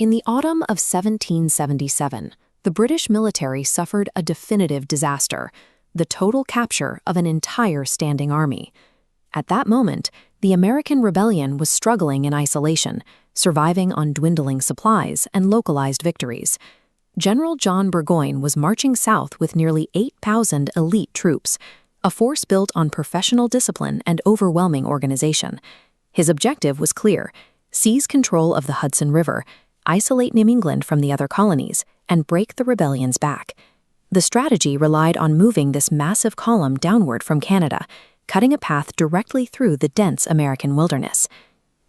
In the autumn of 1777, the British military suffered a definitive disaster, the total capture of an entire standing army. At that moment, the American rebellion was struggling in isolation, surviving on dwindling supplies and localized victories. General John Burgoyne was marching south with nearly 8,000 elite troops, a force built on professional discipline and overwhelming organization. His objective was clear: seize control of the Hudson River, isolate New England from the other colonies, and break the rebellion's back. The strategy relied on moving this massive column downward from Canada, cutting a path directly through the dense American wilderness.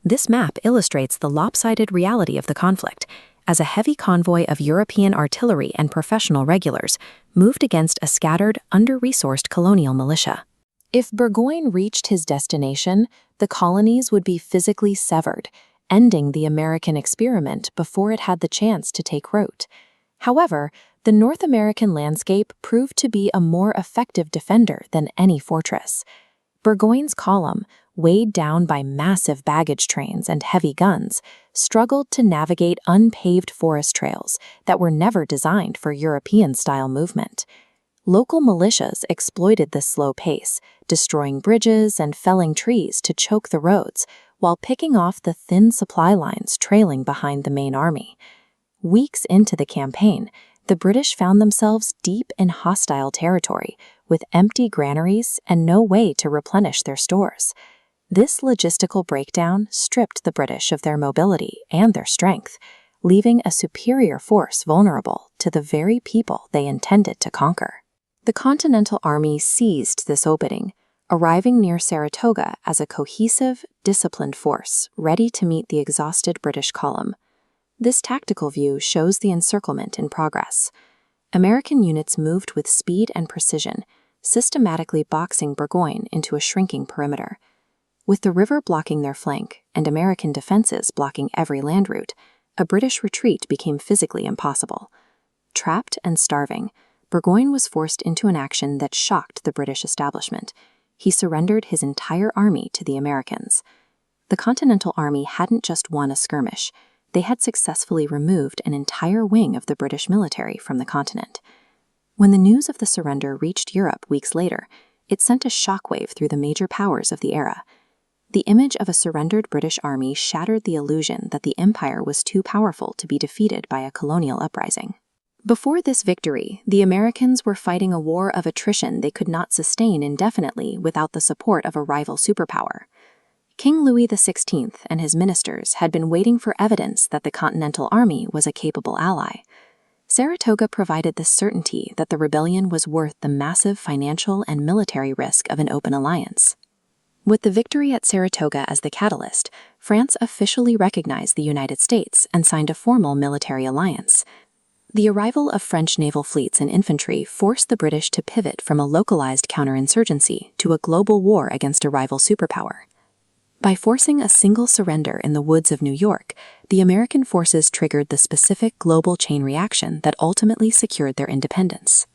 This map illustrates the lopsided reality of the conflict, as a heavy convoy of European artillery and professional regulars moved against a scattered, under-resourced colonial militia. If Burgoyne reached his destination, the colonies would be physically severed, ending the American experiment before it had the chance to take root. However, the North American landscape proved to be a more effective defender than any fortress. Burgoyne's column, weighed down by massive baggage trains and heavy guns, struggled to navigate unpaved forest trails that were never designed for European-style movement. Local militias exploited this slow pace, destroying bridges and felling trees to choke the roads, while picking off the thin supply lines trailing behind the main army. Weeks into the campaign, the British found themselves deep in hostile territory, with empty granaries and no way to replenish their stores. This logistical breakdown stripped the British of their mobility and their strength, leaving a superior force vulnerable to the very people they intended to conquer. The Continental Army seized this opening, arriving near Saratoga as a cohesive, disciplined force ready to meet the exhausted British column. This tactical view shows the encirclement in progress. American units moved with speed and precision, systematically boxing Burgoyne into a shrinking perimeter. With the river blocking their flank and American defenses blocking every land route, a British retreat became physically impossible. Trapped and starving, Burgoyne was forced into an action that shocked the British establishment. He surrendered his entire army to the Americans. The Continental Army hadn't just won a skirmish. They had successfully removed an entire wing of the British military from the continent. When the news of the surrender reached Europe weeks later, it sent a shockwave through the major powers of the era. The image of a surrendered British army shattered the illusion that the empire was too powerful to be defeated by a colonial uprising. Before this victory, the Americans were fighting a war of attrition they could not sustain indefinitely without the support of a rival superpower. King Louis XVI and his ministers had been waiting for evidence that the Continental Army was a capable ally. Saratoga provided the certainty that the rebellion was worth the massive financial and military risk of an open alliance. With the victory at Saratoga as the catalyst, France officially recognized the United States and signed a formal military alliance. The arrival of French naval fleets and infantry forced the British to pivot from a localized counterinsurgency to a global war against a rival superpower. By forcing a single surrender in the woods of New York, the American forces triggered the specific global chain reaction that ultimately secured their independence.